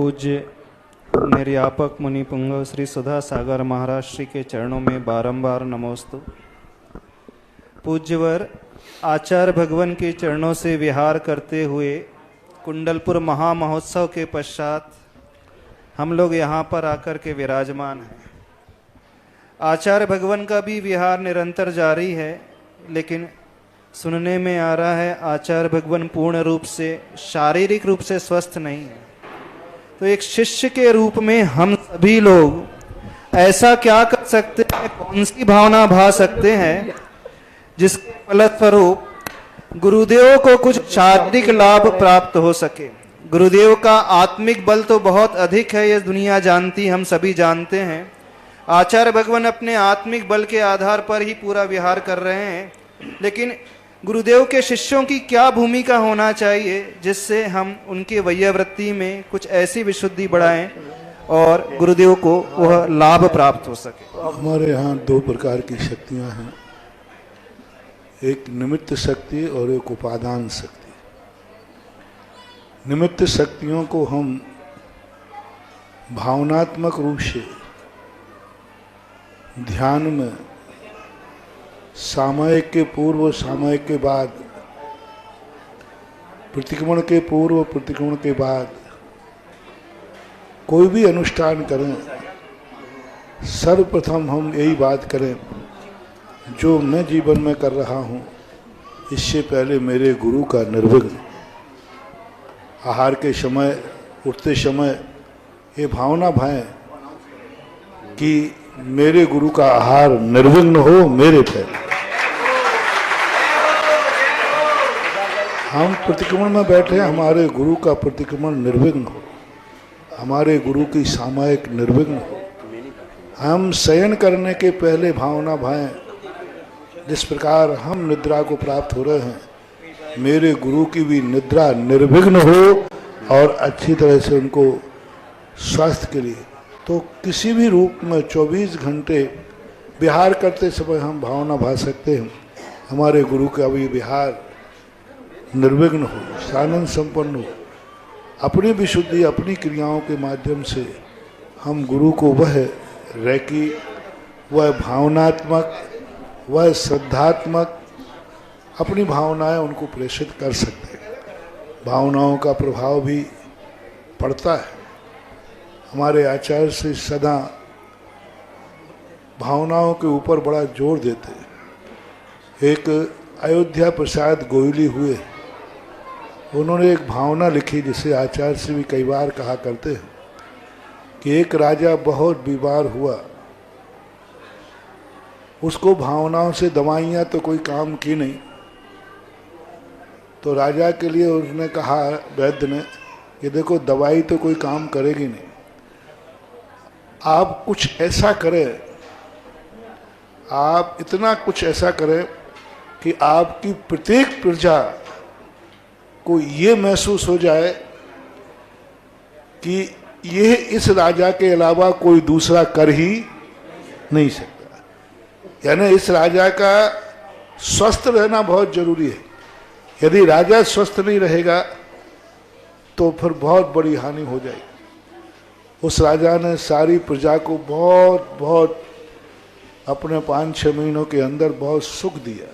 पूज्य निर्यापक मुनि पुंगव श्री सुधा सागर महाराज श्री के चरणों में बारंबार नमोस्तु। पूज्यवर आचार्य भगवान के चरणों से विहार करते हुए कुंडलपुर महामहोत्सव के पश्चात हम लोग यहाँ पर आकर के विराजमान हैं। आचार्य भगवान का भी विहार निरंतर जारी है, लेकिन सुनने में आ रहा है आचार्य भगवान पूर्ण रूप से शारीरिक रूप से स्वस्थ नहीं है। तो एक शिष्य के रूप में हम सभी लोग ऐसा क्या कर सकते हैं, कौन सी भावना भा सकते हैं जिसके फलस्वरूप गुरुदेव को कुछ शारीरिक लाभ प्राप्त हो सके। गुरुदेव का आत्मिक बल तो बहुत अधिक है, ये दुनिया जानती, हम सभी जानते हैं। आचार्य भगवान अपने आत्मिक बल के आधार पर ही पूरा विहार कर रहे हैं, लेकिन गुरुदेव के शिष्यों की क्या भूमिका होना चाहिए जिससे हम उनके वैयावृत्ति में कुछ ऐसी विशुद्धि बढ़ाएं और गुरुदेव को वह लाभ प्राप्त हो सके। हमारे यहाँ दो प्रकार की शक्तियाँ हैं, एक निमित्त शक्ति और एक उपादान शक्ति। निमित्त शक्तियों को हम भावनात्मक रूप से ध्यान में सामयिक के पूर्व, सामयिक के बाद, प्रतिक्रमण के पूर्व, प्रतिक्रमण के बाद कोई भी अनुष्ठान करें, सर्वप्रथम हम यही बात करें, जो मैं जीवन में कर रहा हूँ इससे पहले मेरे गुरु का निर्विघ्न, आहार के समय, उठते समय ये भावना भाएं कि मेरे गुरु का आहार निर्विघ्न हो मेरे पहले। हम प्रतिक्रमण में बैठे, हमारे गुरु का प्रतिक्रमण निर्विघ्न हो, हमारे गुरु की सामायिक निर्विघ्न हो। हम शयन करने के पहले भावना भाएं, जिस प्रकार हम निद्रा को प्राप्त हो रहे हैं, मेरे गुरु की भी निद्रा निर्विघ्न हो और अच्छी तरह से उनको स्वास्थ्य के लिए। तो किसी भी रूप में 24 घंटे विहार करते समय हम भावना भा सकते हैं, हमारे गुरु का भी विहार निर्विघ्न हो, सानंद संपन्न हो। अपनी विशुद्धि, अपनी क्रियाओं के माध्यम से हम गुरु को वह रैकी, वह भावनात्मक, वह श्रद्धात्मक अपनी भावनाएं उनको प्रेषित कर सकते हैं। भावनाओं का प्रभाव भी पड़ता है। हमारे आचार्य से सदा भावनाओं के ऊपर बड़ा जोर देते हैं। एक अयोध्या प्रसाद गोयली हुए, उन्होंने एक भावना लिखी जिसे आचार्य से भी कई बार कहा करते हैं कि एक राजा बहुत बीमार हुआ, उसको भावनाओं से दवाइयाँ तो कोई काम की नहीं, तो राजा के लिए उसने कहा, वैद्य ने, कि देखो दवाई तो कोई काम करेगी नहीं, आप कुछ ऐसा करें, आप इतना कुछ ऐसा करें कि आपकी प्रत्येक प्रजा को ये महसूस हो जाए कि ये इस राजा के अलावा कोई दूसरा कर ही नहीं सकता। यानी इस राजा का स्वस्थ रहना बहुत जरूरी है। यदि राजा स्वस्थ नहीं रहेगा तो फिर बहुत बड़ी हानि हो जाएगी। उस राजा ने सारी प्रजा को बहुत अपने 5-6 महीनों के अंदर बहुत सुख दिया,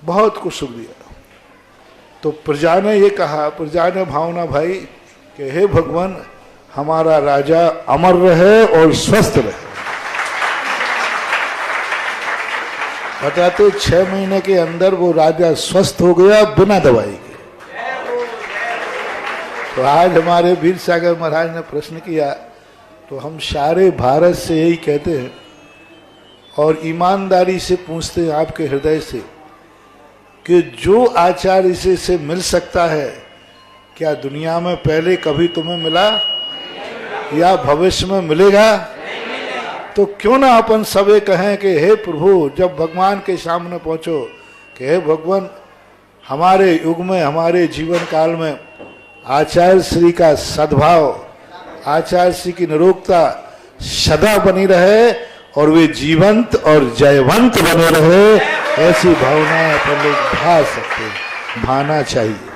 बहुत कुछ सुख दिया। तो प्रजा ने ये कहा, प्रजा ने भावना भाई कि हे भगवान, हमारा राजा अमर रहे और स्वस्थ रहे। बताते 6 महीने के अंदर वो राजा स्वस्थ हो गया बिना दवाई के। तो आज हमारे वीर सागर महाराज ने प्रश्न किया, तो हम सारे भारत से यही कहते हैं और ईमानदारी से पूछते हैं आपके हृदय से कि जो आचार्य इसे से मिल सकता है, क्या दुनिया में पहले कभी तुम्हें मिला या भविष्य में मिलेगा? तो क्यों ना अपन सबे कहें कि हे प्रभु, जब भगवान के सामने पहुंचो कि हे भगवान, हमारे युग में, हमारे जीवन काल में आचार्य श्री का सद्भाव, आचार्य श्री की निरोगता सदा बनी रहे और वे जीवंत और जयवंत बने रहे, ऐसी भावना अपन लोग भा सकते, भाना चाहिए।